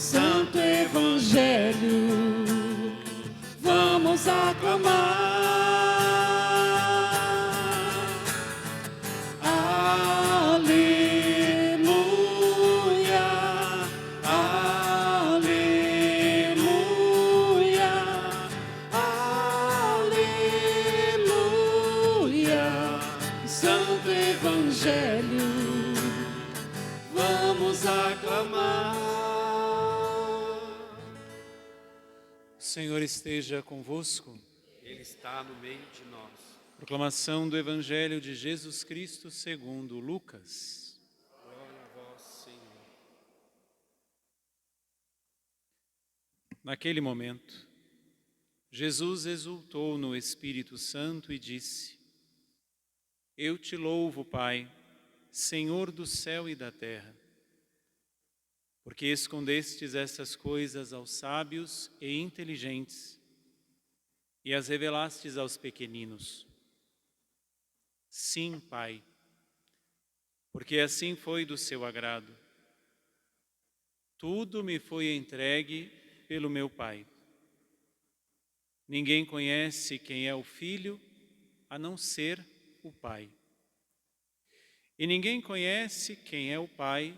Santo Evangelho, vamos aclamar. Aleluia, aleluia, aleluia. Santo Evangelho, vamos aclamar. O Senhor esteja convosco. Ele está no meio de nós. Proclamação do Evangelho de Jesus Cristo segundo Lucas. Glória a vós, Senhor. Naquele momento, Jesus exultou no Espírito Santo e disse: Eu te louvo, Pai, Senhor do céu e da terra, porque escondestes essas coisas aos sábios e inteligentes e as revelastes aos pequeninos. Sim, Pai, porque assim foi do seu agrado. Tudo me foi entregue pelo meu Pai. Ninguém conhece quem é o Filho a não ser o Pai. E ninguém conhece quem é o Pai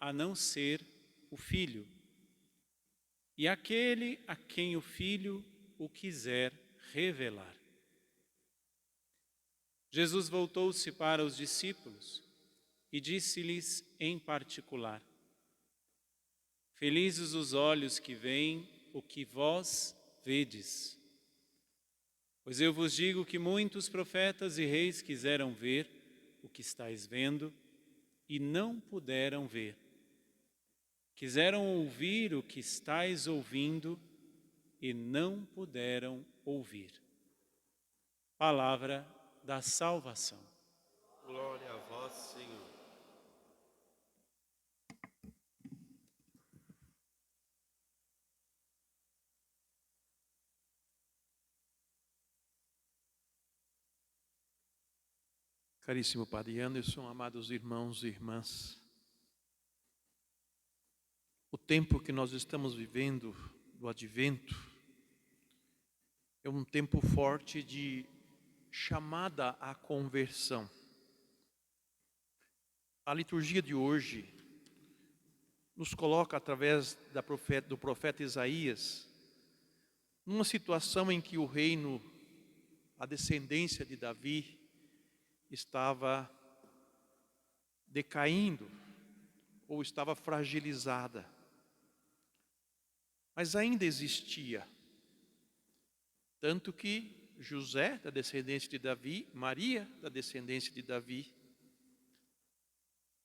a não ser o Filho, e aquele a quem o Filho o quiser revelar. Jesus voltou-se para os discípulos e disse-lhes em particular: Felizes os olhos que veem o que vós vedes. Pois eu vos digo que muitos profetas e reis quiseram ver o que estáis vendo e não puderam ver. Quiseram ouvir o que estáis ouvindo e não puderam ouvir. Palavra da salvação. Glória a vós, Senhor. Caríssimo Padre Anderson, amados irmãos e irmãs, o tempo que nós estamos vivendo do Advento é um tempo forte de chamada à conversão. A liturgia de hoje nos coloca, através do profeta Isaías, numa situação em que o reino, a descendência de Davi, estava decaindo ou estava fragilizada. Mas ainda existia. Tanto que José, da descendência de Davi, Maria, da descendência de Davi,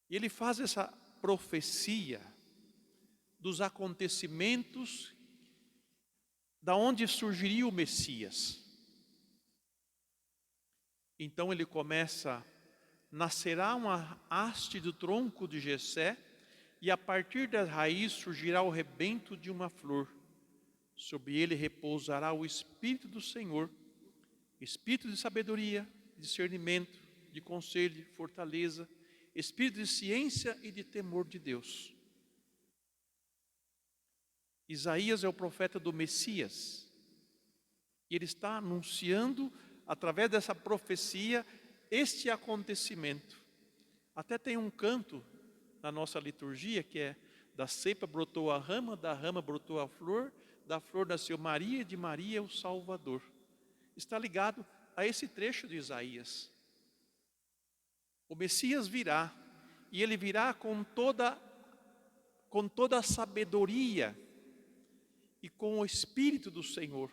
e ele faz essa profecia dos acontecimentos da onde surgiria o Messias. Então ele começa: nascerá uma haste do tronco de Jessé, e a partir da raiz surgirá o rebento de uma flor. Sobre ele repousará o Espírito do Senhor, Espírito de sabedoria, discernimento, de conselho, de fortaleza, Espírito de ciência e de temor de Deus. Isaías é o profeta do Messias, e ele está anunciando, através dessa profecia, este acontecimento. Até tem um canto na nossa liturgia que é: da cepa brotou a rama, da rama brotou a flor, da flor nasceu Maria, de Maria o Salvador. Está ligado a esse trecho de Isaías. O Messias virá, e ele virá com toda a sabedoria e com o Espírito do Senhor.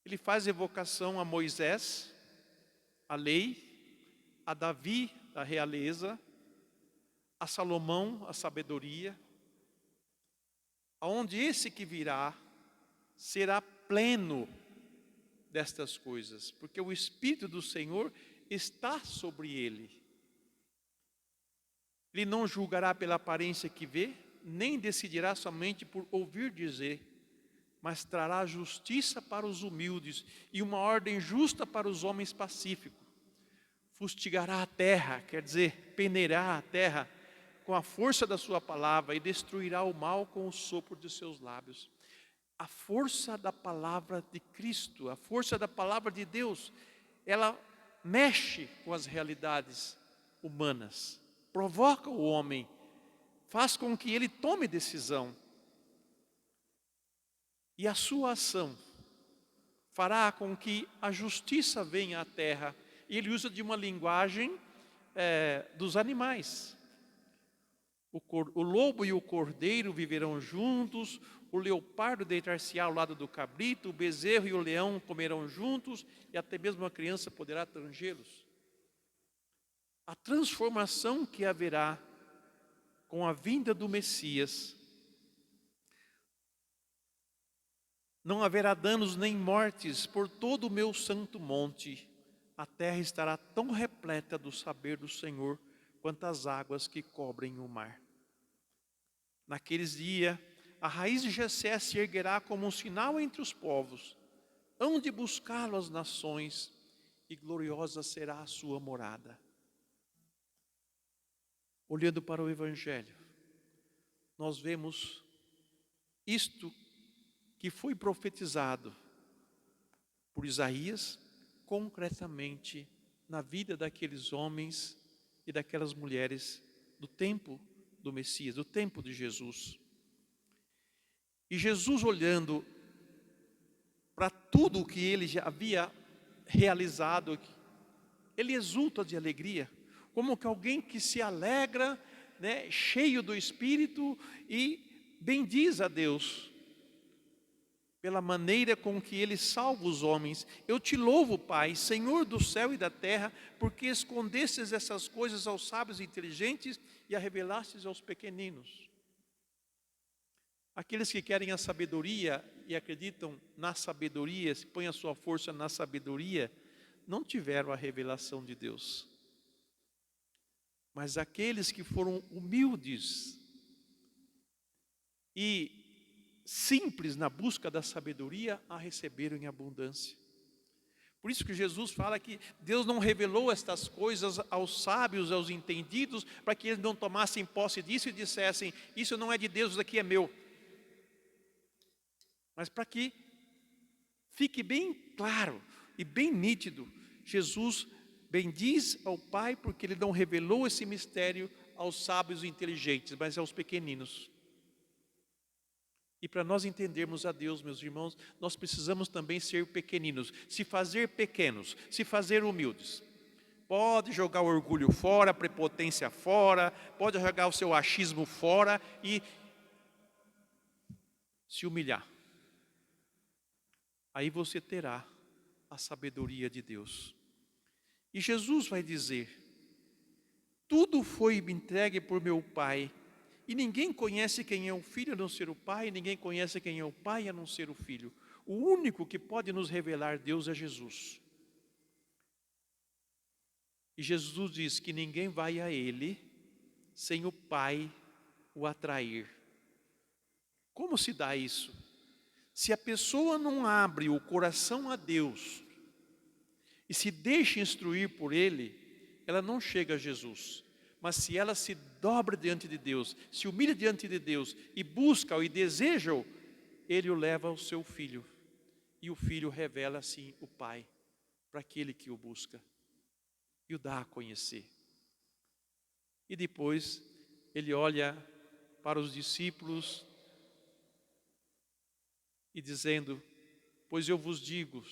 Ele faz evocação a Moisés, a lei, a Davi, a realeza, a Salomão, a sabedoria, aonde esse que virá será pleno destas coisas, porque o Espírito do Senhor está sobre ele. Ele não julgará pela aparência que vê, nem decidirá somente por ouvir dizer, mas trará justiça para os humildes e uma ordem justa para os homens pacíficos. Fustigará a terra, quer dizer, peneirá a terra com a força da sua palavra e destruirá o mal com o sopro de seus lábios. A força da palavra de Cristo, a força da palavra de Deus, ela mexe com as realidades humanas, provoca o homem, faz com que ele tome decisão. E a sua ação fará com que a justiça venha à terra. E ele usa de uma linguagem dos animais. O lobo e o cordeiro viverão juntos, o leopardo deitar-se-á ao lado do cabrito, o bezerro e o leão comerão juntos, e até mesmo a criança poderá tangê-los. A transformação que haverá com a vinda do Messias, não haverá danos nem mortes por todo o meu santo monte. A terra estará tão repleta do saber do Senhor quanto as águas que cobrem o mar. Naqueles dias, a raiz de Jessé se erguerá como um sinal entre os povos. Hão de buscá-lo as nações, e gloriosa será a sua morada. Olhando para o Evangelho, nós vemos isto que foi profetizado por Isaías, concretamente na vida daqueles homens e daquelas mulheres do tempo do Messias, do tempo de Jesus. E Jesus, olhando para tudo o que ele já havia realizado, ele exulta de alegria, como que alguém que se alegra, né, cheio do Espírito, e bendiz a Deus pela maneira com que ele salva os homens. Eu te louvo, Pai, Senhor do céu e da terra, porque escondestes essas coisas aos sábios e inteligentes e a revelastes aos pequeninos. Aqueles que querem a sabedoria e acreditam na sabedoria, se põem a sua força na sabedoria, não tiveram a revelação de Deus. Mas aqueles que foram humildes e simples na busca da sabedoria, a receberam em abundância. Por isso que Jesus fala que Deus não revelou estas coisas aos sábios, aos entendidos, para que eles não tomassem posse disso e dissessem: isso não é de Deus, isso aqui é meu. Mas para que fique bem claro e bem nítido, Jesus bendiz ao Pai porque Ele não revelou esse mistério aos sábios e inteligentes, mas aos pequeninos. E para nós entendermos a Deus, meus irmãos, nós precisamos também ser pequeninos, se fazer pequenos, se fazer humildes. Pode jogar o orgulho fora, a prepotência fora, pode jogar o seu achismo fora e se humilhar. Aí você terá a sabedoria de Deus. E Jesus vai dizer: tudo foi me entregue por meu Pai, e ninguém conhece quem é o Filho a não ser o Pai, e ninguém conhece quem é o Pai a não ser o Filho. O único que pode nos revelar Deus é Jesus. E Jesus diz que ninguém vai a Ele sem o Pai o atrair. Como se dá isso? Se a pessoa não abre o coração a Deus e se deixa instruir por Ele, ela não chega a Jesus. Mas se ela se dobra diante de Deus, se humilha diante de Deus e busca-o e deseja-o, Ele o leva ao seu Filho. E o Filho revela assim o Pai para aquele que o busca e o dá a conhecer. E depois Ele olha para os discípulos e dizendo: pois eu vos digo,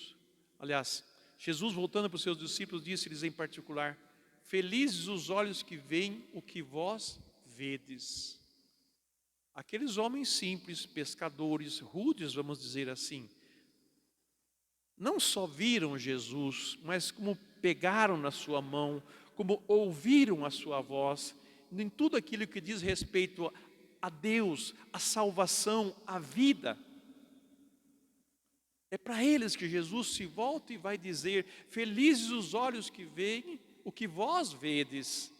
aliás, Jesus voltando para os seus discípulos disse-lhes em particular: felizes os olhos que veem o que vós vedes. Aqueles homens simples, pescadores, rudes, vamos dizer assim, não só viram Jesus, mas como pegaram na sua mão, como ouviram a sua voz, em tudo aquilo que diz respeito a Deus, a salvação, a vida. É para eles que Jesus se volta e vai dizer: felizes os olhos que veem o que vós vedes,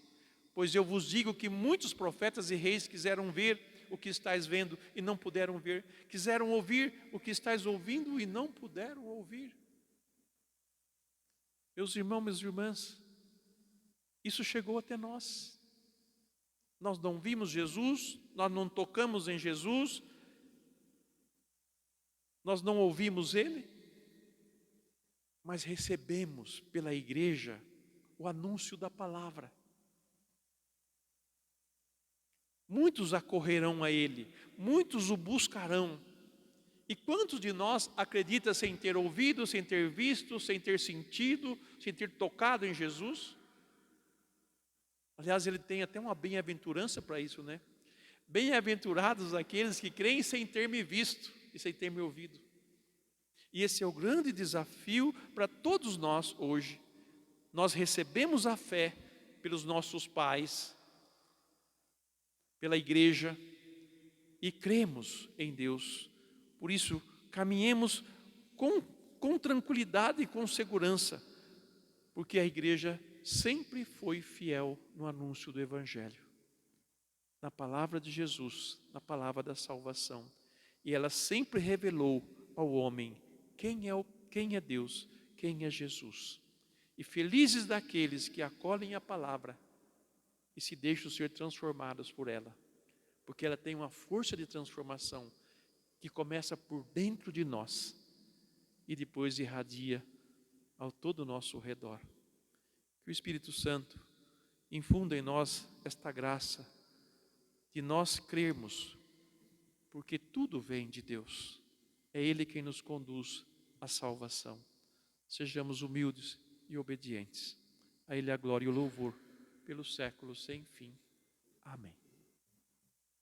pois eu vos digo que muitos profetas e reis quiseram ver o que estáis vendo e não puderam ver, quiseram ouvir o que estáis ouvindo e não puderam ouvir. Meus irmãos, minhas irmãs, isso chegou até nós. Nós não vimos Jesus, nós não tocamos em Jesus, nós não ouvimos Ele, mas recebemos pela igreja o anúncio da palavra. Muitos acorrerão a Ele, muitos o buscarão. E quantos de nós acredita sem ter ouvido, sem ter visto, sem ter sentido, sem ter tocado em Jesus? Aliás, ele tem até uma bem-aventurança para isso, né? Bem-aventurados aqueles que creem sem ter me visto e sem ter me ouvido. E esse é o grande desafio para todos nós hoje. Nós recebemos a fé pelos nossos pais, pela igreja, e cremos em Deus. Por isso, caminhemos com tranquilidade e com segurança, porque a igreja sempre foi fiel no anúncio do Evangelho, na palavra de Jesus, na palavra da salvação. E ela sempre revelou ao homem quem é Deus, quem é Jesus. E felizes daqueles que acolhem a palavra e se deixam ser transformados por ela, porque ela tem uma força de transformação que começa por dentro de nós e depois irradia ao todo o nosso redor. Que o Espírito Santo infunda em nós esta graça de nós crermos, porque tudo vem de Deus. É Ele quem nos conduz à salvação. Sejamos humildes e obedientes. A Ele a glória e o louvor pelos séculos sem fim. Amém.